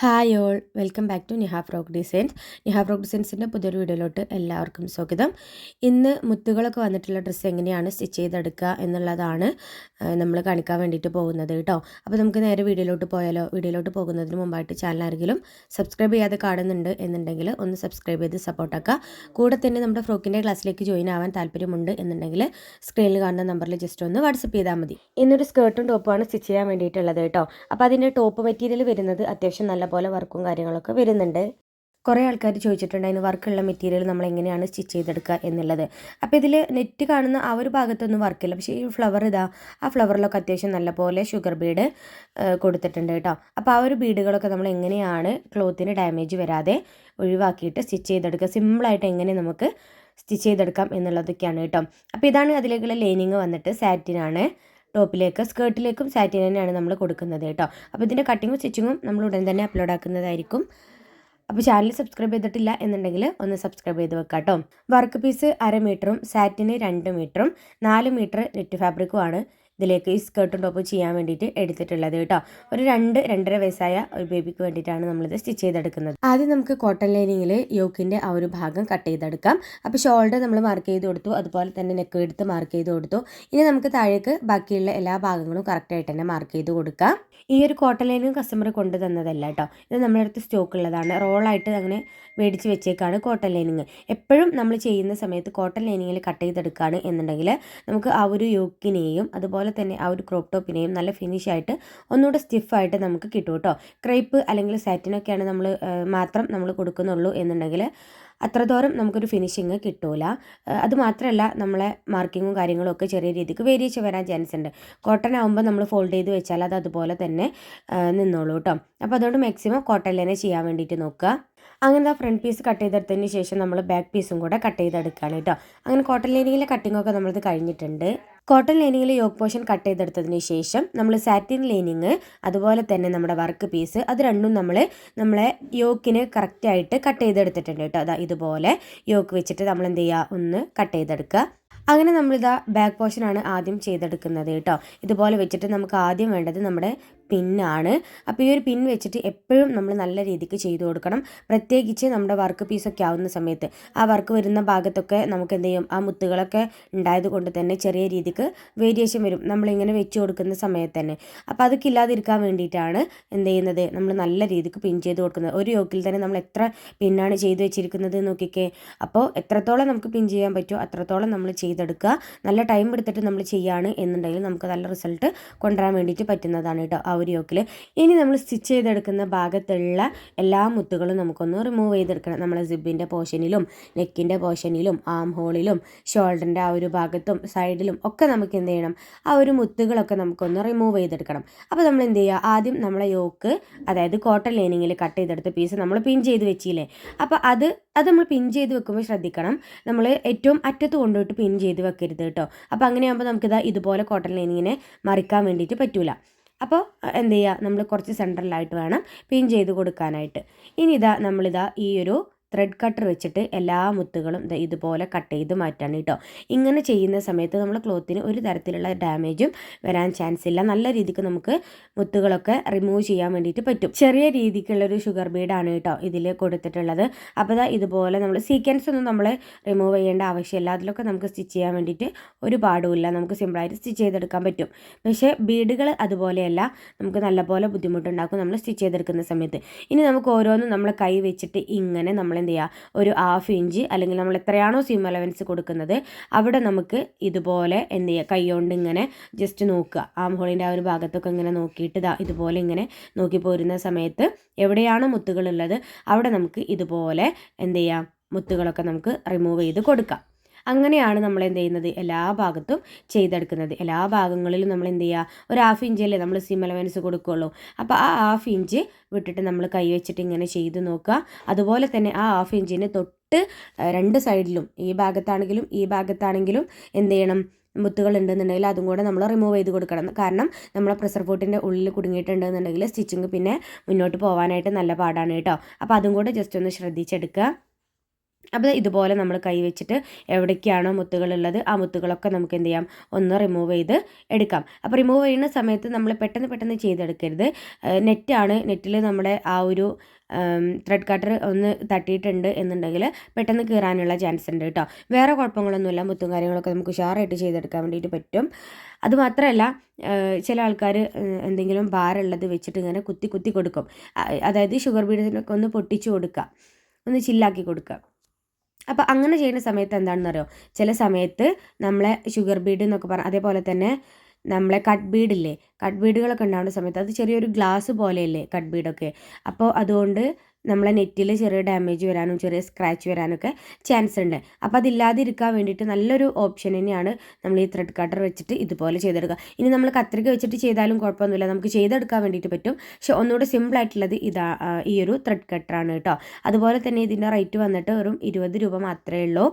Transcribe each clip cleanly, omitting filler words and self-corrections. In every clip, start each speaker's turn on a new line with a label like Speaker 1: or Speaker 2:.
Speaker 1: Hi all, welcome back to Niha frock designs. Niha frock ഡിസൈൻസിൻ്റെ പുതിയൊരു വീഡിയോയിലോട്ട് എല്ലാവർക്കും സ്വാഗതം. ഇന്ന് മുത്തുകളൊക്കെ വന്നിട്ടുള്ള ഡ്രസ്സ് എങ്ങനെയാണ് സ്റ്റിച്ച് ചെയ്തെടുക്കുക എന്നുള്ളതാണ് നമ്മൾ കാണിക്കാൻ വേണ്ടിയിട്ട് പോകുന്നത് കേട്ടോ. അപ്പോൾ നമുക്ക് നേരെ വീഡിയോയിലോട്ട് പോയാലോ. വീഡിയോയിലോട്ട് പോകുന്നതിന് മുമ്പായിട്ട് ചാനൽ ആരെങ്കിലും സബ്സ്ക്രൈബ് ചെയ്യാതെ കാണുന്നുണ്ട് എന്നുണ്ടെങ്കിൽ ഒന്ന് സബ്സ്ക്രൈബ് ചെയ്ത് സപ്പോർട്ടാക്കുക. കൂടെ തന്നെ നമ്മുടെ ഫ്രോക്കിൻ്റെ ക്ലാസ്സിലേക്ക് ജോയിൻ ആവാൻ താല്പര്യമുണ്ട് എന്നുണ്ടെങ്കിൽ സ്ക്രീനിൽ കാണുന്ന നമ്പറിൽ ജസ്റ്റ് ഒന്ന് വാട്സപ്പ് ചെയ്താൽ മതി. ഇന്നൊരു സ്കേർട്ടും ടോപ്പുമാണ് സ്റ്റിച്ച് ചെയ്യാൻ വേണ്ടിയിട്ടുള്ളത് കേട്ടോ. അപ്പോൾ അതിൻ്റെ ടോപ്പ് മെറ്റീരിയൽ വരുന്നത് അത്യാവശ്യം നല്ല പോലെ വർക്കും കാര്യങ്ങളൊക്കെ വരുന്നുണ്ട്. കുറേ ആൾക്കാർ ചോദിച്ചിട്ടുണ്ട് അതിന് വർക്കുള്ള മെറ്റീരിയൽ നമ്മൾ എങ്ങനെയാണ് സ്റ്റിച്ച് ചെയ്തെടുക്കുക എന്നുള്ളത്. അപ്പോൾ ഇതിൽ നെറ്റ് കാണുന്ന ആ ഒരു ഭാഗത്തൊന്നും വർക്കില്ല. പക്ഷേ ഈ ഫ്ലവർ ആ ഫ്ലവറിലൊക്കെ അത്യാവശ്യം നല്ല പോലെ ഷുഗർ ബീഡ് കൊടുത്തിട്ടുണ്ട് കേട്ടോ. അപ്പോൾ ആ ഒരു ബീഡുകളൊക്കെ നമ്മൾ എങ്ങനെയാണ് ക്ലോത്തിന് ഡാമേജ് വരാതെ ഒഴിവാക്കിയിട്ട് സ്റ്റിച്ച് ചെയ്തെടുക്കുക, സിമ്പിളായിട്ട് എങ്ങനെ നമുക്ക് സ്റ്റിച്ച് ചെയ്തെടുക്കാം എന്നുള്ളതൊക്കെയാണ് കേട്ടോ. അപ്പോൾ ഇതാണ് അതിലേക്കുള്ള ലൈനിങ് വന്നിട്ട് സാറ്റിനാണ്. ടോപ്പിലേക്ക് സ്കേർട്ടിലേക്കും സാറ്റിൻ തന്നെയാണ് നമ്മൾ കൊടുക്കുന്നത് കേട്ടോ. അപ്പോൾ ഇതിൻ്റെ കട്ടിങ്ങും സ്റ്റിച്ചിങ്ങും നമ്മൾ ഉടൻ തന്നെ അപ്ലോഡ് ആക്കുന്നതായിരിക്കും. അപ്പോൾ ചാനൽ സബ്സ്ക്രൈബ് ചെയ്തിട്ടില്ല എന്നുണ്ടെങ്കിൽ ഒന്ന് സബ്സ്ക്രൈബ് ചെയ്ത് വെക്കാം കേട്ടോ. വർക്ക് പീസ് 1/2 മീറ്ററും സാറ്റിന് 2 മീറ്ററും 4 മീറ്റർ നെറ്റ് ഫാബ്രിക്കുമാണ് ഇതിലേക്ക് ഈ സ്കേർട്ടും ടോപ്പും ചെയ്യാൻ വേണ്ടിയിട്ട് എടുത്തിട്ടുള്ളത് കേട്ടോ. ഒരു 2-2.5 വയസ്സായ ഒരു ബേബിക്ക് വേണ്ടിയിട്ടാണ് നമ്മളിത് സ്റ്റിച്ച് ചെയ്തെടുക്കുന്നത്. ആദ്യം നമുക്ക് കോട്ടൺ ലൈനിങ്ങിൽ യോക്കിൻ്റെ ആ ഒരു ഭാഗം കട്ട് ചെയ്തെടുക്കാം. അപ്പോൾ ഷോൾഡർ നമ്മൾ മാർക്ക് ചെയ്ത് കൊടുത്തു, അതുപോലെ തന്നെ നെക്ക് എടുത്ത് മാർക്ക് ചെയ്ത് കൊടുത്തു. ഇനി നമുക്ക് താഴേക്ക് ബാക്കിയുള്ള എല്ലാ ഭാഗങ്ങളും കറക്റ്റായിട്ട് തന്നെ മാർക്ക് ചെയ്ത് കൊടുക്കാം. ഈ ഒരു കോട്ടൺ ലൈനിങ് കസ്റ്റമർ കൊണ്ടു തന്നതല്ല കേട്ടോ, ഇത് നമ്മുടെ അടുത്ത് സ്റ്റോക്ക് ഉള്ളതാണ്. റോളായിട്ട് അങ്ങനെ മേടിച്ച് വെച്ചേക്കാണ് കോട്ടൺ ലൈനിങ്. എപ്പോഴും നമ്മൾ ചെയ്യുന്ന സമയത്ത് കോട്ടൺ ലൈനിങ്ങിൽ കട്ട് ചെയ്തെടുക്കുകയാണ് എന്നുണ്ടെങ്കിൽ നമുക്ക് ആ ഒരു യോക്കിനെയും അതുപോലെ തന്നെ ആ ഒരു ക്രോപ്പ് ടോപ്പിനെയും നല്ല ഫിനിഷായിട്ട് ഒന്നുകൂടെ സ്റ്റിഫായിട്ട് നമുക്ക് കിട്ടും കേട്ടോ. ക്രേപ്പ് അല്ലെങ്കിൽ സാറ്റിനൊക്കെയാണ് മാത്രം നമ്മൾ കൊടുക്കുന്നുള്ളൂ എന്നുണ്ടെങ്കിൽ അത്രത്തോളം നമുക്കൊരു ഫിനിഷിങ് കിട്ടൂല. അതുമാത്രമല്ല നമ്മളെ മാർക്കിങ്ങും കാര്യങ്ങളും ഒക്കെ ചെറിയ രീതിക്ക് വേരിയേഷൻ വരാൻ ചാൻസ് ഉണ്ട്. കോട്ടൺ ആകുമ്പോൾ നമ്മൾ ഫോൾഡ് ചെയ്ത് വെച്ചാൽ അത് അതുപോലെ തന്നെ നിന്നോളൂ കേട്ടോ. അപ്പോൾ അതുകൊണ്ട് മാക്സിമം കോട്ടൺ തന്നെ ചെയ്യാൻ വേണ്ടിയിട്ട് നോക്കുക. അങ്ങനെ ഫ്രണ്ട് പീസ് കട്ട് ചെയ്തെടുത്തതിന് ശേഷം നമ്മൾ ബാക്ക് പീസും കൂടെ കട്ട് ചെയ്തെടുക്കുകയാണ് കേട്ടോ. അങ്ങനെ കോട്ടൺ ലൈനിങ്ങിലെ കട്ടിങ്ങൊക്കെ നമ്മളത് കഴിഞ്ഞിട്ടുണ്ട്. കോട്ടൺ ലൈനിങ്ങിൽ യോക്ക് പോർഷൻ കട്ട് ചെയ്തെടുത്തതിന് ശേഷം നമ്മൾ സാറ്റിൻ ലൈനിങ് അതുപോലെ തന്നെ നമ്മുടെ വർക്ക് പീസ് അത് രണ്ടും നമ്മളെ യോക്കിന് കറക്റ്റായിട്ട് കട്ട് ചെയ്തെടുത്തിട്ടുണ്ട് കേട്ടോ. അതാ ഇതുപോലെ യോക്ക് വെച്ചിട്ട് നമ്മൾ എന്ത് ചെയ്യുക, ഒന്ന് കട്ട് ചെയ്തെടുക്കുക. അങ്ങനെ നമ്മളിതാ ബാക്ക് പോർഷനാണ് ആദ്യം ചെയ്തെടുക്കുന്നത് കേട്ടോ. ഇതുപോലെ വെച്ചിട്ട് നമുക്ക് ആദ്യം വേണ്ടത് നമ്മുടെ പിന്നാണ്. അപ്പോൾ ഈ ഒരു പിൻ വെച്ചിട്ട് എപ്പോഴും നമ്മൾ നല്ല രീതിക്ക് ചെയ്തു കൊടുക്കണം. പ്രത്യേകിച്ച് നമ്മുടെ വർക്ക് പീസൊക്കെ ആവുന്ന സമയത്ത് ആ വർക്ക് വരുന്ന ഭാഗത്തൊക്കെ നമുക്ക് എന്ത് ചെയ്യും, ആ മുത്തുകളൊക്കെ ഉണ്ടായത് കൊണ്ട് തന്നെ ചെറിയ രീതിക്ക് വേരിയേഷൻ വരും നമ്മളിങ്ങനെ വെച്ച് കൊടുക്കുന്ന സമയത്ത് തന്നെ. അപ്പോൾ അതൊക്കെ ഇല്ലാതിരിക്കാൻ വേണ്ടിയിട്ടാണ് എന്ത് ചെയ്യുന്നത്, നമ്മൾ നല്ല രീതിക്ക് പിൻ ചെയ്ത് കൊടുക്കുന്നത്. ഒരു യോക്കിൽ തന്നെ നമ്മൾ എത്ര പിന്നാണ് ചെയ്ത് വെച്ചിരിക്കുന്നത് നോക്കിക്കേ. അപ്പോൾ എത്രത്തോളം നമുക്ക് പിൻ ചെയ്യാൻ പറ്റുമോ അത്രത്തോളം നമ്മൾ ചെയ്തെടുക്കുക. നല്ല ടൈം എടുത്തിട്ട് നമ്മൾ ചെയ്യുകയാണ് എന്നുണ്ടെങ്കിൽ നമുക്ക് നല്ല റിസൾട്ട് കൊണ്ടുവരാൻ വേണ്ടിയിട്ട് പറ്റുന്നതാണ് കേട്ടോ ആ ഒരു യോക്കിൽ. ഇനി നമ്മൾ സ്റ്റിച്ച് ചെയ്തെടുക്കുന്ന ഭാഗത്തുള്ള എല്ലാ മുത്തുകളും നമുക്കൊന്ന് റിമൂവ് ചെയ്തെടുക്കണം. നമ്മളെ സിബിൻ്റെ പോർഷനിലും നെക്കിൻ്റെ പോർഷനിലും ആം ഹോളിലും ഷോൾഡറിൻ്റെ ആ ഒരു ഭാഗത്തും സൈഡിലും ഒക്കെ നമുക്ക് എന്ത് ചെയ്യണം, ആ ഒരു മുത്തുകളൊക്കെ നമുക്കൊന്ന് റിമൂവ് ചെയ്തെടുക്കണം. അപ്പോൾ നമ്മൾ എന്ത് ചെയ്യുക, ആദ്യം നമ്മളെ യോക്ക് അതായത് കോട്ടൺ ലൈനിങ്ങിൽ കട്ട് ചെയ്തെടുത്ത പീസ് നമ്മൾ പിൻ ചെയ്ത് വെച്ചില്ലേ, അപ്പോൾ അത് നമ്മൾ പിൻ ചെയ്ത് വെക്കുമ്പോൾ ശ്രദ്ധിക്കണം, നമ്മൾ ഏറ്റവും അറ്റത്ത് കൊണ്ടുപോയിട്ട് പിൻ ചെയ്ത് വെക്കരുത് കേട്ടോ. അപ്പോൾ അങ്ങനെയാകുമ്പോൾ നമുക്കിതാ ഇതുപോലെ കോട്ടൺ ലൈനിങ്ങിനെ മറിക്കാൻ വേണ്ടിയിട്ട് പറ്റൂല. അപ്പോൾ എന്ത് ചെയ്യുക, നമ്മൾ കുറച്ച് സെൻട്രലായിട്ട് വേണം പിൻ ചെയ്ത് കൊടുക്കാനായിട്ട്. ഇനി നമ്മളിതാ ഈ ഒരു ത്രെഡ് കട്ടർ വെച്ചിട്ട് എല്ലാ മുത്തുകളും ഇതുപോലെ കട്ട് ചെയ്ത് മാറ്റാണ് കേട്ടോ. ഇങ്ങനെ ചെയ്യുന്ന സമയത്ത് നമ്മൾ ക്ലോത്തിന് ഒരു തരത്തിലുള്ള ഡാമേജും വരാൻ ചാൻസ് ഇല്ല. നല്ല രീതിക്ക് നമുക്ക് മുത്തുകളൊക്കെ റിമൂവ് ചെയ്യാൻ വേണ്ടിയിട്ട് പറ്റും. ചെറിയ രീതിക്കുള്ളൊരു ഷുഗർ ബീഡാണ് കേട്ടോ ഇതിൽ കൊടുത്തിട്ടുള്ളത്. അപ്പോൾ ഇതുപോലെ നമ്മൾ സീക്വൻസ് ഒന്നും നമ്മൾ റിമൂവ് ചെയ്യേണ്ട ആവശ്യമില്ല. അതിലൊക്കെ നമുക്ക് സ്റ്റിച്ച് ചെയ്യാൻ വേണ്ടിയിട്ട് ഒരു പാടുമില്ല, നമുക്ക് സിമ്പിളായിട്ട് സ്റ്റിച്ച് ചെയ്തെടുക്കാൻ പറ്റും. പക്ഷേ ബീഡുകൾ അതുപോലെയല്ല, നമുക്ക് നല്ലപോലെ ബുദ്ധിമുട്ടുണ്ടാക്കും നമ്മൾ സ്റ്റിച്ച് ചെയ്തെടുക്കുന്ന സമയത്ത്. ഇനി നമുക്ക് ഓരോന്നും നമ്മൾ കൈ വെച്ചിട്ട് ഇങ്ങനെ നമ്മൾ എന്ത് ചെയ്യുക, ഒരു 1/2 ഇഞ്ച് അല്ലെങ്കിൽ നമ്മൾ എത്രയാണോ സീം അലവൻസ് കൊടുക്കുന്നത് അവിടെ നമുക്ക് ഇതുപോലെ എന്ത് ചെയ്യുക, കൈ കൊണ്ട് ഇങ്ങനെ ജസ്റ്റ് നോക്കുക. ആം ഹോളിൻ്റെ ആ ഒരു ഭാഗത്തൊക്കെ ഇങ്ങനെ നോക്കിയിട്ട് ഇതുപോലെ ഇങ്ങനെ നോക്കി പോരുന്ന സമയത്ത് എവിടെയാണോ മുത്തുകളുള്ളത് അവിടെ നമുക്ക് ഇതുപോലെ എന്ത് ചെയ്യാം, മുത്തുകളൊക്കെ നമുക്ക് റിമൂവ് ചെയ്ത് കൊടുക്കാം. അങ്ങനെയാണ് നമ്മൾ എന്ത് ചെയ്യുന്നത്, എല്ലാ ഭാഗത്തും ചെയ്തെടുക്കുന്നത്. എല്ലാ ഭാഗങ്ങളിലും നമ്മൾ എന്ത് ചെയ്യുക, ഒരു 1/2 ഇഞ്ചല്ലേ നമ്മൾ സീം അലവൻസ് കൊടുക്കുകയുള്ളൂ. അപ്പോൾ ആ 1/2 ഇഞ്ച് വിട്ടിട്ട് നമ്മൾ കൈ വെച്ചിട്ട് ഇങ്ങനെ ചെയ്ത് നോക്കുക. അതുപോലെ തന്നെ ആ 1/2 ഇഞ്ചിന് തൊട്ട് 2 സൈഡിലും ഈ ഭാഗത്താണെങ്കിലും ഈ ഭാഗത്താണെങ്കിലും എന്ത് ചെയ്യണം, മുത്തുകൾ ഉണ്ടെന്നുണ്ടെങ്കിൽ അതും കൂടെ നമ്മൾ റിമൂവ് ചെയ്ത് കൊടുക്കണം. കാരണം നമ്മളെ പ്രഷർ ഫോട്ടിൻ്റെ ഉള്ളിൽ കുടുങ്ങിയിട്ടുണ്ടെന്നുണ്ടെങ്കിൽ സ്റ്റിച്ചിങ് പിന്നെ മുന്നോട്ട് പോകാനായിട്ട് നല്ല പാടാണ് കേട്ടോ. അപ്പോൾ അതും കൂടെ ജസ്റ്റ് ഒന്ന് ശ്രദ്ധിച്ചെടുക്കുക. അപ്പോൾ ഇതുപോലെ നമ്മൾ കൈ വെച്ചിട്ട് എവിടേക്കാണോ മുത്തുകളുള്ളത് ആ മുത്തുകളൊക്കെ നമുക്ക് എന്ത് ചെയ്യാം, ഒന്ന് റിമൂവ് ചെയ്ത് എടുക്കാം. അപ്പോൾ റിമൂവ് ചെയ്യുന്ന സമയത്ത് നമ്മൾ പെട്ടെന്ന് ചെയ്തെടുക്കരുത്. നെറ്റിൽ നമ്മുടെ ആ ഒരു ത്രെഡ് കട്ടർ ഒന്ന് തട്ടിയിട്ടുണ്ട് എന്നുണ്ടെങ്കിൽ പെട്ടെന്ന് കീറാനുള്ള ചാൻസ് ഉണ്ട് കേട്ടോ. വേറെ കുഴപ്പങ്ങളൊന്നുമില്ല, മുത്തും കാര്യങ്ങളൊക്കെ നമുക്ക് ഉഷാറായിട്ട് ചെയ്തെടുക്കാൻ വേണ്ടിയിട്ട് പറ്റും. അതുമാത്രമല്ല, ചില ആൾക്കാർ എന്തെങ്കിലും ഭാരമുള്ളത് വെച്ചിട്ട് ഇങ്ങനെ കുത്തി കൊടുക്കും. അതായത് ഷുഗർ ബീഡ്സിനൊക്കെ ഒന്ന് പൊട്ടിച്ച് കൊടുക്കുക, ഒന്ന് ചില്ലാക്കി കൊടുക്കുക. അപ്പോൾ അങ്ങനെ ചെയ്യുന്ന സമയത്ത് എന്താണെന്ന് അറിയോ, ചില സമയത്ത് നമ്മളെ ഷുഗർ ബീഡ് എന്നൊക്കെ പറഞ്ഞാൽ, അതേപോലെ തന്നെ നമ്മളെ കട്ട് ബീഡുകളൊക്കെ ഉണ്ടാകുന്ന സമയത്ത് അത് ചെറിയൊരു ഗ്ലാസ് പോലെയല്ലേ കട്ട് ബീഡൊക്കെ. അപ്പോൾ അതുകൊണ്ട് നമ്മളെ നെറ്റിൽ ചെറിയ ഡാമേജ് വരാനും ചെറിയ സ്ക്രാച്ച് വരാനൊക്കെ ചാൻസ് ഉണ്ട്. അപ്പോൾ അതില്ലാതിരിക്കാൻ വേണ്ടിയിട്ട് നല്ലൊരു ഓപ്ഷൻ തന്നെയാണ് നമ്മൾ ഈ ത്രെഡ് കട്ടർ വെച്ചിട്ട് ഇതുപോലെ ചെയ്തെടുക്കുക. ഇനി നമ്മൾ കത്രിക വെച്ചിട്ട് ചെയ്താലും കുഴപ്പമൊന്നുമില്ല, നമുക്ക് ചെയ്തെടുക്കാൻ വേണ്ടിയിട്ട് പറ്റും. പക്ഷെ ഒന്നുകൂടി സിമ്പിളായിട്ടുള്ളത് ഈ ഒരു ത്രെഡ് കട്ടറാണ് കേട്ടോ. അതുപോലെ തന്നെ ഇതിൻ്റെ റേറ്റ് വന്നിട്ട് വെറും 20 രൂപ മാത്രമേ ഉള്ളൂ.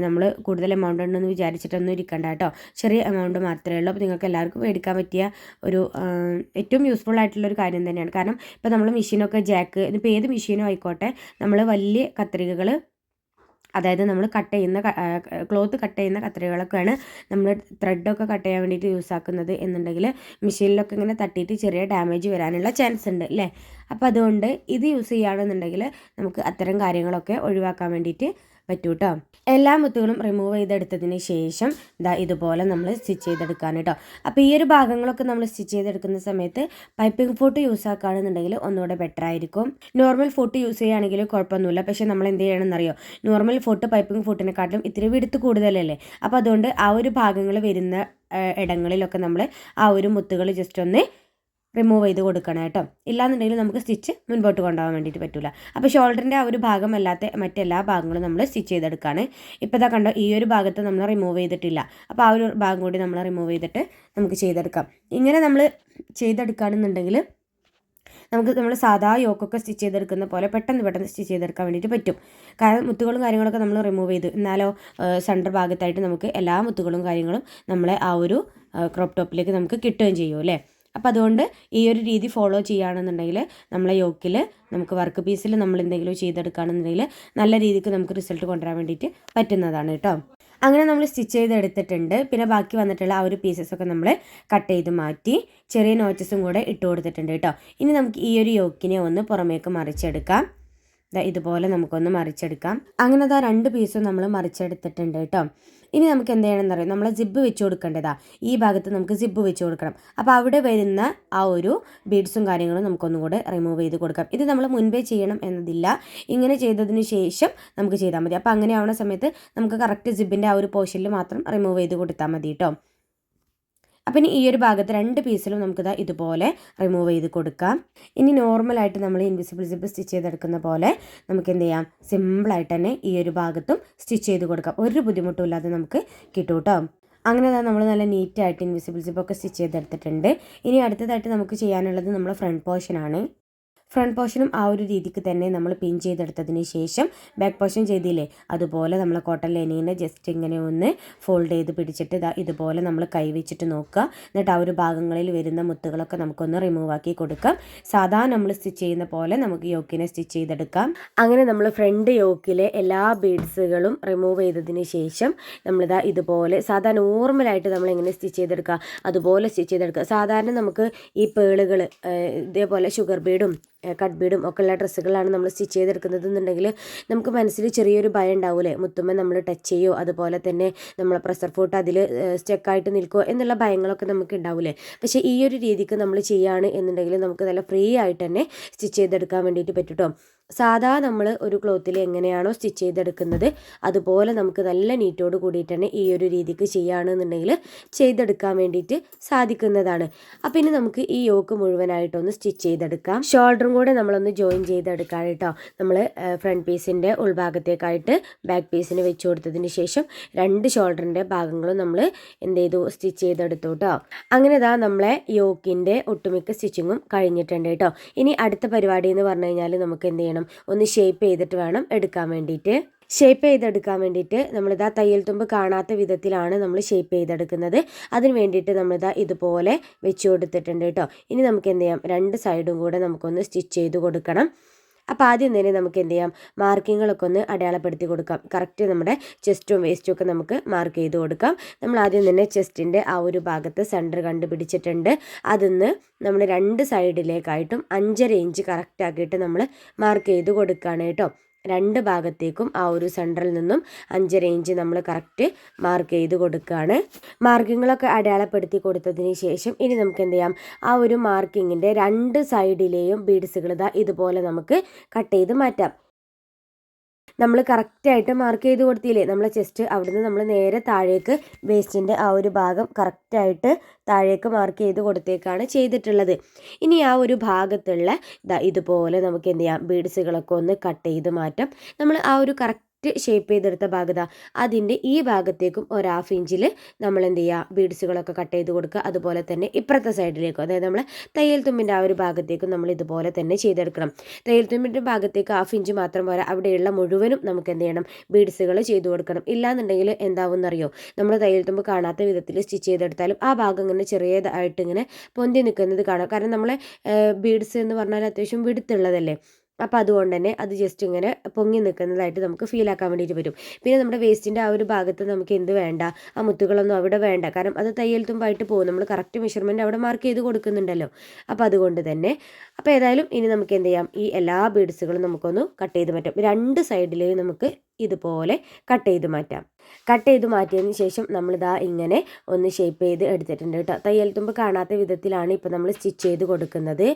Speaker 1: നമ്മൾ കൂടുതൽ എമൗണ്ട് ഉണ്ടെന്ന് വിചാരിച്ചിട്ടൊന്നും ഇരിക്കണ്ട കേട്ടോ, ചെറിയ എമൗണ്ട് മാത്രമേ ഉള്ളൂ. അപ്പോൾ നിങ്ങൾക്ക് എല്ലാവർക്കും മേടിക്കാൻ പറ്റിയ ഒരു ഏറ്റവും യൂസ്ഫുൾ ആയിട്ടുള്ളൊരു കാര്യം തന്നെയാണ്. കാരണം ഇപ്പോൾ നമ്മൾ മെഷീനൊക്കെ ഇപ്പോൾ ഏത് മെഷീനോ ആയിക്കോട്ടെ, നമ്മൾ വലിയ കത്രികകൾ, അതായത് നമ്മൾ ക്ലോത്ത് കട്ട് ചെയ്യുന്ന കത്രികകളൊക്കെയാണ് നമ്മൾ ത്രെഡൊക്കെ കട്ട് ചെയ്യാൻ വേണ്ടിയിട്ട് യൂസ് ആക്കുന്നത് എന്നുണ്ടെങ്കിൽ മെഷീനിലൊക്കെ ഇങ്ങനെ തട്ടിയിട്ട് ചെറിയ ഡാമേജ് വരാനുള്ള ചാൻസ് ഉണ്ട് അല്ലേ. അപ്പോൾ അതുകൊണ്ട് ഇത് യൂസ് ചെയ്യുകയാണെന്നുണ്ടെങ്കിൽ നമുക്ക് അത്തരം കാര്യങ്ങളൊക്കെ ഒഴിവാക്കാൻ വേണ്ടിയിട്ട് പറ്റൂ കേട്ടോ. എല്ലാ മുത്തുകളും റിമൂവ് ചെയ്തെടുത്തതിന് ശേഷം ഇതുപോലെ നമ്മൾ സ്റ്റിച്ച് ചെയ്തെടുക്കാൻ കേട്ടോ. അപ്പോൾ ഈ ഒരു ഭാഗങ്ങളൊക്കെ നമ്മൾ സ്റ്റിച്ച് ചെയ്തെടുക്കുന്ന സമയത്ത് പൈപ്പിംഗ് ഫോട്ട് യൂസ് ആക്കുകയാണെന്നുണ്ടെങ്കിൽ ഒന്നുകൂടെ ബെറ്റർ ആയിരിക്കും. നോർമൽ ഫോട്ട് യൂസ് ചെയ്യുകയാണെങ്കിൽ കുഴപ്പമൊന്നുമില്ല. പക്ഷേ നമ്മൾ എന്ത് ചെയ്യണമെന്നറിയോ, നോർമൽ ഫോട്ട് പൈപ്പിംഗ് ഫോട്ടിനെക്കാട്ടിലും ഇത്തിരി വിടുത്ത് കൂടുതലല്ലേ. അപ്പോൾ അതുകൊണ്ട് ആ ഒരു ഭാഗങ്ങൾ വരുന്ന ഇടങ്ങളിലൊക്കെ നമ്മൾ ആ ഒരു മുത്തുകൾ ജസ്റ്റ് ഒന്ന് റിമൂവ് ചെയ്ത് കൊടുക്കണം കേട്ടോ. ഇല്ലാന്നുണ്ടെങ്കിൽ നമുക്ക് സ്റ്റിച്ച് മുൻപോട്ട് കൊണ്ടുപോകാൻ വേണ്ടിയിട്ട് പറ്റില്ല. അപ്പോൾ ഷോൾഡറിൻ്റെ ആ ഒരു ഭാഗമല്ലാത്ത മറ്റെല്ലാ ഭാഗങ്ങളും നമ്മൾ സ്റ്റിച്ച് ചെയ്തെടുക്കുകയാണ്. ഇപ്പോൾ ഇതാ കണ്ടോ, ഈ ഒരു ഭാഗത്ത് നമ്മൾ റിമൂവ് ചെയ്തിട്ടില്ല. അപ്പോൾ ആ ഒരു ഭാഗം കൂടി നമ്മൾ റിമൂവ് ചെയ്തിട്ട് നമുക്ക് ചെയ്തെടുക്കാം. ഇങ്ങനെ നമ്മൾ ചെയ്തെടുക്കുകയാണെന്നുണ്ടെങ്കിൽ നമ്മൾ സാധാ യോക്കൊക്കെ സ്റ്റിച്ച് ചെയ്തെടുക്കുന്ന പോലെ പെട്ടെന്ന് സ്റ്റിച്ച് ചെയ്തെടുക്കാൻ വേണ്ടിയിട്ട് പറ്റും. കാരണം മുത്തുകളും കാര്യങ്ങളൊക്കെ നമ്മൾ റിമൂവ് ചെയ്ത് എന്നാലോ സെൻറ്റർ ഭാഗത്തായിട്ട് നമുക്ക് എല്ലാ മുത്തുകളും കാര്യങ്ങളും നമ്മളെ ആ ഒരു ക്രോപ്പ് ടോപ്പിലേക്ക് നമുക്ക് കിട്ടുകയും ചെയ്യും അല്ലേ. അപ്പോൾ അതുകൊണ്ട് ഈ ഒരു രീതി ഫോളോ ചെയ്യുകയാണെന്നുണ്ടെങ്കിൽ നമ്മളെ യോക്കിൽ നമുക്ക് വർക്ക് പീസിൽ നമ്മൾ എന്തെങ്കിലും ചെയ്തെടുക്കുകയാണെന്നുണ്ടെങ്കിൽ നല്ല രീതിക്ക് നമുക്ക് റിസൾട്ട് കൊണ്ടുവരാൻ വേണ്ടിയിട്ട് പറ്റുന്നതാണ് കേട്ടോ. അങ്ങനെ നമ്മൾ സ്റ്റിച്ച് ചെയ്തെടുത്തിട്ടുണ്ട്. പിന്നെ ബാക്കി വന്നിട്ടുള്ള ആ ഒരു പീസസൊക്കെ നമ്മൾ കട്ട് ചെയ്ത് മാറ്റി ചെറിയ നോച്ചസും കൂടെ ഇട്ട് കൊടുത്തിട്ടുണ്ട് കേട്ടോ. ഇനി നമുക്ക് ഈ ഒരു യോക്കിനെ ഒന്ന് പുറമേക്ക് മറിച്ചെടുക്കാം. ഇതുപോലെ നമുക്കൊന്ന് മറിച്ചെടുക്കാം. അങ്ങനെ 2 പീസും നമ്മൾ മറിച്ചെടുത്തിട്ടുണ്ട് കേട്ടോ. ഇനി നമുക്ക് എന്ത് ചെയ്യണമെന്ന് അറിയാം, നമ്മളെ ജിബ്ബ് വെച്ച് കൊടുക്കേണ്ടതാ. ഈ ഭാഗത്ത് നമുക്ക് ജിബ്ബ് വെച്ച് കൊടുക്കണം. അപ്പോൾ അവിടെ വരുന്ന ആ ഒരു ബീഡ്സും കാര്യങ്ങളും നമുക്കൊന്നും കൂടെ റിമൂവ് ചെയ്ത് കൊടുക്കാം. ഇത് നമ്മൾ മുൻപേ ചെയ്യണം എന്നതില്ല, ഇങ്ങനെ ചെയ്തതിന് ശേഷം നമുക്ക് ചെയ്താൽ മതി. അപ്പോൾ അങ്ങനെ ആവുന്ന സമയത്ത് നമുക്ക് കറക്റ്റ് ജിബിൻ്റെ ആ ഒരു പോർഷനിൽ മാത്രം റിമൂവ് ചെയ്ത് കൊടുത്താൽ മതി കേട്ടോ. അപ്പം ഇനി ഈ ഒരു ഭാഗത്ത് 2 പീസിലും നമുക്കിത് ഇതുപോലെ റിമൂവ് ചെയ്ത് കൊടുക്കാം. ഇനി നോർമലായിട്ട് നമ്മൾ ഇൻവിസിബിൾ ജിബ് സ്റ്റിച്ച് ചെയ്തെടുക്കുന്ന പോലെ നമുക്ക് എന്ത് ചെയ്യാം, സിമ്പിളായിട്ട് തന്നെ ഈ ഒരു ഭാഗത്തും സ്റ്റിച്ച് ചെയ്ത് കൊടുക്കാം. ഒരു ബുദ്ധിമുട്ടും ഇല്ലാതെ നമുക്ക് കിട്ടും കേട്ടോ. അങ്ങനെ നമ്മൾ നല്ല നീറ്റായിട്ട് ഇൻവിസിബിൾ ജിബൊക്കെ സ്റ്റിച്ച് ചെയ്തെടുത്തിട്ടുണ്ട്. ഇനി അടുത്തതായിട്ട് നമുക്ക് ചെയ്യാനുള്ളത് നമ്മുടെ ഫ്രണ്ട് പോർഷനാണ്. ഫ്രണ്ട് പോർഷനും ആ ഒരു രീതിക്ക് തന്നെ നമ്മൾ പിൻ ചെയ്തെടുത്തതിന് ശേഷം ബാക്ക് പോർഷൻ ചെയ്തില്ലേ, അതുപോലെ നമ്മൾ കോട്ടൺ ലൈനിങ്ങിനെ ജസ്റ്റ് ഇങ്ങനെ ഒന്ന് ഫോൾഡ് ചെയ്ത് പിടിച്ചിട്ട് ഇതുപോലെ നമ്മൾ കൈ വെച്ചിട്ട് നോക്കുക. എന്നിട്ട് ആ ഒരു ഭാഗങ്ങളിൽ വരുന്ന മുത്തുകളൊക്കെ നമുക്കൊന്ന് റിമൂവ് ആക്കി കൊടുക്കാം. സാധാരണ നമ്മൾ സ്റ്റിച്ച് ചെയ്യുന്ന പോലെ നമുക്ക് യോക്കിനെ സ്റ്റിച്ച് ചെയ്തെടുക്കാം. അങ്ങനെ നമ്മൾ ഫ്രണ്ട് യോക്കിലെ എല്ലാ ബീഡ്സുകളും റിമൂവ് ചെയ്തതിന് ശേഷം നമ്മളിതാ ഇതുപോലെ സാധാരണ നോർമലായിട്ട് നമ്മൾ എങ്ങനെ സ്റ്റിച്ച് ചെയ്തെടുക്കുക അതുപോലെ സ്റ്റിച്ച് ചെയ്തെടുക്കുക. സാധാരണ നമുക്ക് ഈ പേളുകൾ ഇതേപോലെ ഷുഗർ ബീഡും കട്ട് ബീഡും ഒക്കെ ഉള്ള ഡ്രസ്സുകളാണ് നമ്മൾ സ്റ്റിച്ച് ചെയ്തെടുക്കുന്നത് എന്നുണ്ടെങ്കിൽ നമുക്ക് മനസ്സിൽ ചെറിയൊരു ഭയം ഉണ്ടാവില്ലേ, മുത്തുമ്മ നമ്മൾ ടച്ച് ചെയ്യുമോ, അതുപോലെ തന്നെ നമ്മളെ പ്രഷർ ഫുട്ട് അതിൽ സ്റ്റക്കായിട്ട് നിൽക്കുമോ എന്നുള്ള ഭയങ്ങളൊക്കെ നമുക്ക് ഉണ്ടാവില്ലേ. പക്ഷേ ഈ ഒരു രീതിക്ക് നമ്മൾ ചെയ്യുകയാണ് എന്നുണ്ടെങ്കിൽ നമുക്ക് നല്ല ഫ്രീ ആയിട്ട് തന്നെ സ്റ്റിച്ച് ചെയ്തെടുക്കാൻ വേണ്ടിയിട്ട് പറ്റും കേട്ടോ. സാധാ നമ്മൾ ഒരു ക്ലോത്തിൽ എങ്ങനെയാണോ സ്റ്റിച്ച് ചെയ്തെടുക്കുന്നത് അതുപോലെ നമുക്ക് നല്ല നീറ്റോട് കൂടിയിട്ട് തന്നെ ഈ ഒരു രീതിക്ക് ചെയ്യുകയാണെന്നുണ്ടെങ്കിൽ ചെയ്തെടുക്കാൻ വേണ്ടിയിട്ട് സാധിക്കുന്നതാണ്. അപ്പം ഇനി നമുക്ക് ഈ യോക്ക് മുഴുവനായിട്ടൊന്ന് സ്റ്റിച്ച് ചെയ്തെടുക്കാം. ഷോൾഡറും കൂടെ നമ്മളൊന്ന് ജോയിൻ ചെയ്തെടുക്കാം കേട്ടോ. നമ്മൾ ഫ്രണ്ട് പീസിൻ്റെ ഉൾഭാഗത്തേക്കായിട്ട് ബാക്ക് പീസിന് വെച്ച് കൊടുത്തതിന് ശേഷം 2 ഷോൾഡറിൻ്റെ ഭാഗങ്ങളും നമ്മൾ എന്ത് ചെയ്തു, സ്റ്റിച്ച് ചെയ്തെടുത്തു കേട്ടോ. അങ്ങനെ നമ്മളെ യോക്കിൻ്റെ ഒട്ടുമിക്ക സ്റ്റിച്ചിങ്ങും കഴിഞ്ഞിട്ടുണ്ട് കേട്ടോ. ഇനി അടുത്ത പരിപാടി എന്ന് പറഞ്ഞു കഴിഞ്ഞാൽ നമുക്ക് എന്ത് ചെയ്യണം, ഒന്ന് ഷേപ്പ് ചെയ്തിട്ട് വേണം എടുക്കാൻ വേണ്ടിയിട്ട്. ഷേപ്പ് ചെയ്തെടുക്കാൻ വേണ്ടിയിട്ട് നമ്മളിതാ തയ്യൽ തുമ്പ് കാണാത്ത വിധത്തിലാണ് നമ്മൾ ഷേപ്പ് ചെയ്തെടുക്കുന്നത്. അതിന് വേണ്ടിയിട്ട് നമ്മളിതാ ഇതുപോലെ വെച്ച് കൊടുത്തിട്ടുണ്ട് കേട്ടോ. ഇനി നമുക്ക് എന്ത് ചെയ്യാം, 2 സൈഡും കൂടെ നമുക്കൊന്ന് സ്റ്റിച്ച് ചെയ്ത് കൊടുക്കണം. അപ്പോൾ ആദ്യം തന്നെ നമുക്ക് എന്ത് ചെയ്യാം, മാർക്കിങ്ങുകളൊക്കെ ഒന്ന് അടയാളപ്പെടുത്തി കൊടുക്കാം. കറക്റ്റ് നമ്മുടെ ചെസ്റ്റും വേസ്റ്റും ഒക്കെ നമുക്ക് മാർക്ക് ചെയ്ത് കൊടുക്കാം. നമ്മൾ ആദ്യം തന്നെ ചെസ്റ്റിൻ്റെ ആ ഒരു ഭാഗത്ത് സെൻറ്റർ കണ്ടുപിടിച്ചിട്ടുണ്ട്. അതിന്ന് നമ്മൾ 2 സൈഡിലേക്കായിട്ടും 5.5 ഇഞ്ച് കറക്റ്റ് ആക്കിയിട്ട് നമ്മൾ മാർക്ക് ചെയ്ത് കൊടുക്കുകയാണ് കേട്ടോ. 2 ഭാഗത്തേക്കും ആ ഒരു സെൻറ്ററിൽ നിന്നും 5.5 ഇഞ്ച് നമ്മൾ കറക്റ്റ് മാർക്ക് ചെയ്ത് കൊടുക്കുകയാണ്. മാർക്കിങ്ങുകളൊക്കെ അടയാളപ്പെടുത്തി കൊടുത്തതിന് ശേഷം ഇനി നമുക്ക് എന്ത് ചെയ്യാം, ആ ഒരു മാർക്കിങ്ങിൻ്റെ 2 സൈഡിലെയും ബീഡ്സുകൾ ഇതുപോലെ നമുക്ക് കട്ട് ചെയ്ത് മാറ്റാം. നമ്മൾ കറക്റ്റായിട്ട് മാർക്ക് ചെയ്ത് കൊടുത്തില്ലേ നമ്മളെ ചെസ്റ്റ്, അവിടുന്ന് നമ്മൾ നേരെ താഴേക്ക് വേസ്റ്റിൻ്റെ ആ ഒരു ഭാഗം കറക്റ്റായിട്ട് താഴേക്ക് മാർക്ക് ചെയ്ത് കൊടുത്തേക്കാണ് ചെയ്തിട്ടുള്ളത്. ഇനി ആ ഒരു ഭാഗത്തുള്ള ഇതുപോലെ നമുക്ക് എന്ത് ചെയ്യാം, ബീഡ്സുകളൊക്കെ ഒന്ന് കട്ട് ചെയ്ത് മാറ്റാം. നമ്മൾ ആ ഒരു കറക്റ്റ് ഷേപ്പ് ചെയ്തെടുത്ത ഭാഗത അതിൻ്റെ ഈ ഭാഗത്തേക്കും 1/2 ഇഞ്ചിൽ നമ്മൾ എന്ത് ചെയ്യുക, ബീഡ്സുകളൊക്കെ കട്ട് ചെയ്ത് കൊടുക്കുക. അതുപോലെ തന്നെ ഇപ്പുറത്തെ സൈഡിലേക്കും, അതായത് നമ്മൾ തയ്യൽ തുമ്പിൻ്റെ ആ ഒരു ഭാഗത്തേക്കും നമ്മൾ ഇതുപോലെ തന്നെ ചെയ്തെടുക്കണം. തയ്യൽ തുമ്പിൻ്റെ ഭാഗത്തേക്ക് 1/2 ഇഞ്ച് മാത്രം പോരാ, അവിടെയുള്ള മുഴുവനും നമുക്ക് എന്ത് ചെയ്യണം, ബീഡ്സുകൾ ചെയ്ത് കൊടുക്കണം. ഇല്ലാന്നുണ്ടെങ്കിൽ എന്താവുമെന്നറിയോ, നമ്മൾ തയ്യൽ തുമ്പ് കാണാത്ത വിധത്തിൽ സ്റ്റിച്ച് ചെയ്തെടുത്താലും ആ ഭാഗം ഇങ്ങനെ ചെറിയതായിട്ട് ഇങ്ങനെ പൊന്തി നിൽക്കുന്നത് കാണാം. കാരണം നമ്മളെ ബീഡ്സ് എന്ന് പറഞ്ഞാൽ അത്യാവശ്യം വിടുത്തുള്ളതല്ലേ. അപ്പോൾ അതുകൊണ്ട് തന്നെ അത് ജസ്റ്റ് ഇങ്ങനെ പൊങ്ങി നിൽക്കുന്നതായിട്ട് നമുക്ക് ഫീൽ ആക്കാൻ വേണ്ടിയിട്ട് വരും. പിന്നെ നമ്മുടെ വേസ്റ്റിൻ്റെ ആ ഒരു ഭാഗത്ത് നമുക്ക് എന്ത് വേണ്ട, ആ മുത്തുകളൊന്നും അവിടെ വേണ്ട. കാരണം അത് തയ്യൽ തുമ്പായിട്ട് പോകും. നമ്മൾ കറക്റ്റ് മെഷർമെൻറ്റ് അവിടെ മാർക്ക് ചെയ്ത് കൊടുക്കുന്നുണ്ടല്ലോ. അപ്പോൾ അതുകൊണ്ട് തന്നെ അപ്പോൾ ഏതായാലും ഇനി നമുക്ക് എന്ത് ചെയ്യാം, ഈ എല്ലാ ബീഡ്സുകളും നമുക്കൊന്ന് കട്ട് ചെയ്ത് മാറ്റാം. 2 സൈഡിലെയും നമുക്ക് ഇതുപോലെ കട്ട് ചെയ്ത് മാറ്റാം. കട്ട് ചെയ്ത് മാറ്റിയതിന് ശേഷം നമ്മളിതാ ഇങ്ങനെ ഒന്ന് ഷേപ്പ് ചെയ്ത് എടുത്തിട്ടുണ്ട് കേട്ടോ. തയ്യൽ തുമ്പ് കാണാത്ത വിധത്തിലാണ് ഇപ്പോൾ നമ്മൾ സ്റ്റിച്ച് ചെയ്ത് കൊടുക്കുന്നത്.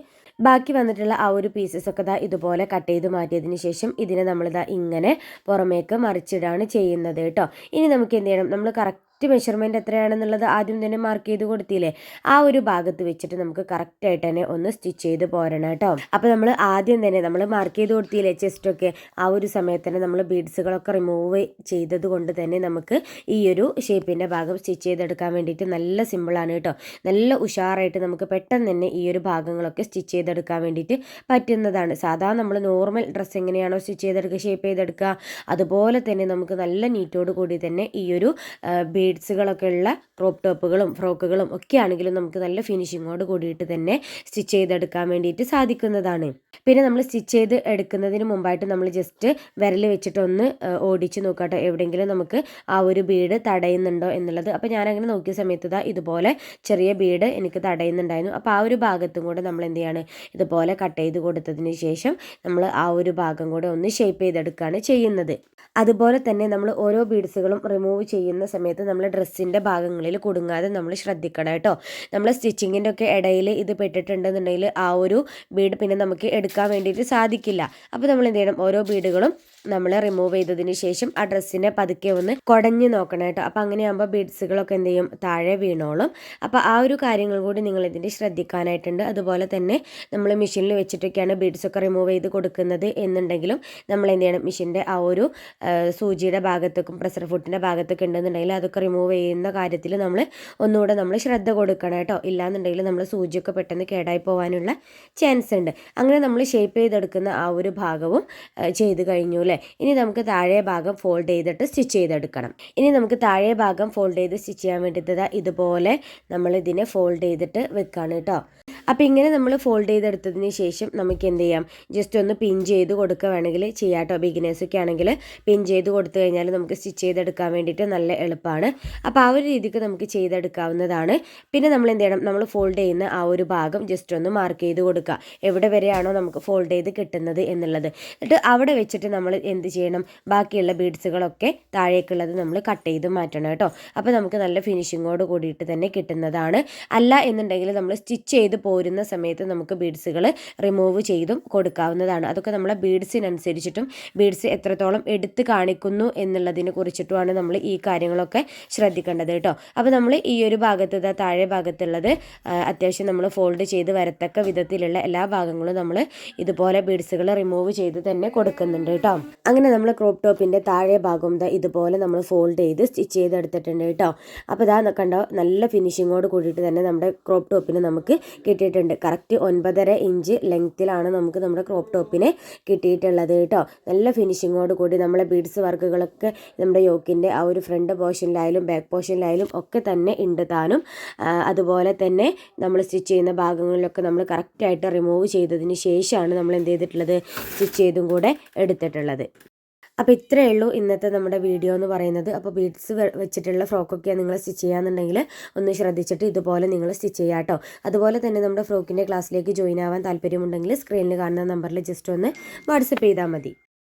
Speaker 1: ബാക്കി വന്നിട്ടുള്ള ആ ഒരു പീസസ് ഒക്കെ ഇതുപോലെ കട്ട് ചെയ്ത് മാറ്റിയതിന് ശേഷം ഇതിനെ നമ്മളിതാ ഇങ്ങനെ പുറമേക്ക് മറിച്ചിടാണ് ചെയ്യുന്നത് കേട്ടോ. ഇനി നമുക്ക് എന്ത് ചെയ്യണം, നമ്മൾ കറക്റ്റ് മെഷർമെൻറ്റ് എത്രയാണെന്നുള്ളത് ആദ്യം തന്നെ മാർക്ക് ചെയ്ത് കൊടുത്തില്ലേ, ആ ഒരു ഭാഗത്ത് വെച്ചിട്ട് നമുക്ക് കറക്റ്റായിട്ട് തന്നെ ഒന്ന് സ്റ്റിച്ച് ചെയ്ത് പോരണം കേട്ടോ. അപ്പോൾ നമ്മൾ ആദ്യം തന്നെ നമ്മൾ മാർക്ക് ചെയ്ത് കൊടുത്തില്ലേ ചെസ്റ്റൊക്കെ, ആ ഒരു സമയത്ത് തന്നെ നമ്മൾ ബീഡ്സുകളൊക്കെ റിമൂവ് ചെയ്തത് കൊണ്ട് തന്നെ നമുക്ക് ഈ ഒരു ഷേപ്പിൻ്റെ ഭാഗം സ്റ്റിച്ച് ചെയ്തെടുക്കാൻ വേണ്ടിയിട്ട് നല്ല സിമ്പിളാണ് കേട്ടോ. നല്ല ഉഷാറായിട്ട് നമുക്ക് പെട്ടെന്ന് തന്നെ ഈ ഒരു ഭാഗങ്ങളൊക്കെ സ്റ്റിച്ച് ചെയ്തെടുക്കാൻ വേണ്ടിയിട്ട് പറ്റുന്നതാണ്. സാധാരണ നമ്മൾ നോർമൽ ഡ്രസ്സ് എങ്ങനെയാണോ സ്റ്റിച്ച് ചെയ്തെടുക്കുക, ഷേപ്പ് ചെയ്തെടുക്കുക, അതുപോലെ തന്നെ നമുക്ക് നല്ല നീറ്റോട് കൂടി തന്നെ ഈ ഒരു ബീഡ്സുകളൊക്കെ ഉള്ള ക്രോപ്പ് ടോപ്പുകളും ഫ്രോക്കുകളും ഒക്കെ ആണെങ്കിലും നമുക്ക് നല്ല ഫിനിഷിങ്ങോട് കൂടിയിട്ട് തന്നെ സ്റ്റിച്ച് ചെയ്തെടുക്കാൻ വേണ്ടിയിട്ട് സാധിക്കുന്നതാണ്. പിന്നെ നമ്മൾ സ്റ്റിച്ച് ചെയ്ത് എടുക്കുന്നതിന് മുമ്പായിട്ട് നമ്മൾ ജസ്റ്റ് വിരൽ വെച്ചിട്ടൊന്ന് ഓടിച്ച് നോക്കാട്ടോ, എവിടെയെങ്കിലും നമുക്ക് ആ ഒരു ബീഡ് തടയുന്നുണ്ടോ എന്നുള്ളത്. അപ്പോൾ ഞാനങ്ങനെ നോക്കിയ സമയത്ത് ഇതുപോലെ ചെറിയ ബീഡ് എനിക്ക് തടയുന്നുണ്ടായിരുന്നു. അപ്പോൾ ആ ഒരു ഭാഗത്തും കൂടെ നമ്മൾ എന്ത് ചെയ്യാണ്, ഇതുപോലെ കട്ട് ചെയ്ത് കൊടുത്തതിന് ശേഷം നമ്മൾ ആ ഒരു ഭാഗം കൂടെ ഒന്ന് ഷേപ്പ് ചെയ്തെടുക്കുകയാണ് ചെയ്യുന്നത്. അതുപോലെ തന്നെ നമ്മൾ ഓരോ ബീഡ്സുകളും റിമൂവ് ചെയ്യുന്ന സമയത്ത് നമ്മൾ ഡ്രസ്സിൻ്റെ ഭാഗങ്ങളിൽ കുടുങ്ങാതെ നമ്മൾ ശ്രദ്ധിക്കണം കേട്ടോ. നമ്മൾ സ്റ്റിച്ചിങ്ങിൻ്റെ ഒക്കെ ഇടയിൽ ഇത് പെട്ടിട്ടുണ്ടെന്നുണ്ടെങ്കിൽ ആ ഒരു ബീഡ് പിന്നെ നമുക്ക് എടുക്കാൻ വേണ്ടിയിട്ട് സാധിക്കില്ല. അപ്പോൾ നമ്മൾ എന്ത് ചെയ്യണം, ഓരോ ബീഡുകളും നമ്മൾ റിമൂവ് ചെയ്തതിന് ശേഷം ആ ഡ്രസ്സിനെ പതുക്കെ ഒന്ന് കുടഞ്ഞ് നോക്കണം കേട്ടോ. അപ്പോൾ അങ്ങനെയാകുമ്പോൾ ബീഡ്സുകളൊക്കെ എന്ത് ചെയ്യും, താഴെ വീണോളും. അപ്പോൾ ആ ഒരു കാര്യങ്ങൾ കൂടി നിങ്ങൾ ഇതിൻ്റെ ശ്രദ്ധിക്കാനായിട്ടുണ്ട്. അതുപോലെ തന്നെ നമ്മൾ മെഷീനിൽ വെച്ചിട്ടൊക്കെയാണ് ബീഡ്സൊക്കെ റിമൂവ് ചെയ്ത് കൊടുക്കുന്നത് എന്നുണ്ടെങ്കിലും നമ്മൾ എന്ത് ചെയ്യണം, മെഷീൻ്റെ ആ ഒരു സൂചിയുടെ ഭാഗത്തേക്കും പ്രഷർ ഫുട്ടിൻ്റെ ഭാഗത്തൊക്കെ ഉണ്ടെന്നുണ്ടെങ്കിൽ അതൊക്കെ റിമൂവ് ചെയ്യുന്ന കാര്യത്തിൽ നമ്മൾ ഒന്നുകൂടെ നമ്മൾ ശ്രദ്ധ കൊടുക്കണം കേട്ടോ. ഇല്ലാന്നുണ്ടെങ്കിൽ നമ്മൾ സൂചിയൊക്കെ പെട്ടെന്ന് കേടായി പോകാനുള്ള ചാൻസ് ഉണ്ട്. അങ്ങനെ നമ്മൾ ഷേപ്പ് ചെയ്തെടുക്കുന്ന ആ ഒരു ഭാഗവും ചെയ്ത് കഴിഞ്ഞു അല്ലേ. ഇനി നമുക്ക് താഴെ ഭാഗം ഫോൾഡ് ചെയ്തിട്ട് സ്റ്റിച്ച് ചെയ്തെടുക്കണം. ഇനി നമുക്ക് താഴെ ഭാഗം ഫോൾഡ് ചെയ്ത് സ്റ്റിച്ച് ചെയ്യാൻ വേണ്ടിയിട്ട് ഇതുപോലെ നമ്മൾ ഇതിനെ ഫോൾഡ് ചെയ്തിട്ട് വെക്കാണ് കേട്ടോ. അപ്പോൾ ഇങ്ങനെ നമ്മൾ ഫോൾഡ് ചെയ്തെടുത്തതിന് ശേഷം നമുക്ക് എന്ത് ചെയ്യാം, ജസ്റ്റ് ഒന്ന് പിൻ ചെയ്ത് കൊടുക്കുക വേണമെങ്കിൽ ചെയ്യാം കേട്ടോ. ബിഗിനേഴ്സൊക്കെ ആണെങ്കിൽ പിൻ ചെയ്ത് കൊടുത്തു കഴിഞ്ഞാൽ നമുക്ക് സ്റ്റിച്ച് ചെയ്തെടുക്കാൻ വേണ്ടിയിട്ട് നല്ല എളുപ്പമാണ്. അപ്പോൾ ആ ഒരു രീതിക്ക് നമുക്ക് ചെയ്തെടുക്കാവുന്നതാണ്. പിന്നെ നമ്മൾ എന്ത് ചെയ്യണം, നമ്മൾ ഫോൾഡ് ചെയ്യുന്ന ആ ഒരു ഭാഗം ജസ്റ്റ് ഒന്ന് മാർക്ക് ചെയ്ത് കൊടുക്കുക, എവിടെ വരെയാണോ നമുക്ക് ഫോൾഡ് ചെയ്ത് കിട്ടുന്നത് എന്നുള്ളത്. എന്നിട്ട് അവിടെ വെച്ചിട്ട് നമ്മൾ എന്ത് ചെയ്യണം, ബാക്കിയുള്ള ബീഡ്സുകളൊക്കെ താഴേക്കുള്ളത് നമ്മൾ കട്ട് ചെയ്ത് മാറ്റണം കേട്ടോ. അപ്പോൾ നമുക്ക് നല്ല ഫിനിഷിങ്ങോട് കൂടിയിട്ട് തന്നെ കിട്ടുന്നതാണ്. അല്ല എന്നുണ്ടെങ്കിൽ നമ്മൾ സ്റ്റിച്ച് ചെയ്ത് പോരുന്ന സമയത്ത് നമുക്ക് ബീഡ്സുകൾ റിമൂവ് ചെയ്തും കൊടുക്കാവുന്നതാണ്. അതൊക്കെ നമ്മളെ ബീഡ്സിനനുസരിച്ചിട്ടും ബീഡ്സ് എത്രത്തോളം എടുത്ത് കാണിക്കുന്നു എന്നുള്ളതിനെ കുറിച്ചിട്ടുമാണ് നമ്മൾ ഈ കാര്യങ്ങളൊക്കെ ശ്രദ്ധിക്കേണ്ടത് കേട്ടോ. അപ്പോൾ നമ്മൾ ഈ ഒരു ഭാഗത്ത് താഴെ ഭാഗത്തുള്ളത് അത്യാവശ്യം നമ്മൾ ഫോൾഡ് ചെയ്ത് വരത്തക്ക വിധത്തിലുള്ള എല്ലാ ഭാഗങ്ങളും നമ്മൾ ഇതുപോലെ ബീഡ്സുകൾ റിമൂവ് ചെയ്ത് തന്നെ കൊടുക്കുന്നുണ്ട് കേട്ടോ. അങ്ങനെ നമ്മൾ ക്രോപ്പ് ടോപ്പിൻ്റെ താഴെ ഭാഗം ഇതുപോലെ നമ്മൾ ഫോൾഡ് ചെയ്ത് സ്റ്റിച്ച് ചെയ്തെടുത്തിട്ടുണ്ട് കേട്ടോ. അപ്പോൾ കണ്ടോ, നല്ല ഫിനിഷിങ്ങോട് കൂടിയിട്ട് തന്നെ നമ്മുടെ ക്രോപ്പ് ടോപ്പിന് നമുക്ക് കിട്ടിയിട്ടുണ്ട്. കിട്ടിയിട്ടുണ്ട്. കറക്റ്റ് 9.5 ഇഞ്ച് ലെങ്ത്തിലാണ് നമുക്ക് നമ്മുടെ ക്രോപ്പ് ടോപ്പിനെ കിട്ടിയിട്ടുള്ളത് കേട്ടോ. നല്ല ഫിനിഷിങ്ങോട് കൂടി നമ്മളെ ബീഡ്സ് വർക്കുകളൊക്കെ നമ്മുടെ യോക്കിൻ്റെ ആ ഒരു ഫ്രണ്ട് പോർഷനിലായാലും ബാക്ക് പോർഷനിലായാലും ഒക്കെ തന്നെ ഉണ്ട് താനും. അതുപോലെ തന്നെ നമ്മൾ സ്റ്റിച്ച് ചെയ്യുന്ന ഭാഗങ്ങളിലൊക്കെ നമ്മൾ കറക്റ്റായിട്ട് റിമൂവ് ചെയ്തതിന് ശേഷമാണ് നമ്മൾ എന്ത് ചെയ്തിട്ടുള്ളത്, സ്റ്റിച്ച് ചെയ്തും കൂടെ എടുത്തിട്ടുള്ളത്. അപ്പോൾ ഇത്രയേ ഉള്ളൂ ഇന്നത്തെ നമ്മുടെ വീഡിയോ എന്ന് പറയുന്നത്. അപ്പോൾ ബീഡ്സ് വെച്ചിട്ടുള്ള ഫ്രോക്കൊക്കെ നിങ്ങൾ സ്റ്റിച്ച് ചെയ്യാന്നുണ്ടെങ്കിൽ ഒന്ന് ശ്രദ്ധിച്ചിട്ട് ഇതുപോലെ നിങ്ങൾ സ്റ്റിച്ച് ചെയ്യുക കേട്ടോ. അതുപോലെ തന്നെ നമ്മുടെ ഫ്രോക്കിൻ്റെ ക്ലാസ്സിലേക്ക് ജോയിൻ ആവാൻ താല്പര്യമുണ്ടെങ്കിൽ സ്ക്രീനിൽ കാണുന്ന നമ്പറിൽ ജസ്റ്റ് ഒന്ന് വാട്സപ്പ് ചെയ്താൽ മതി.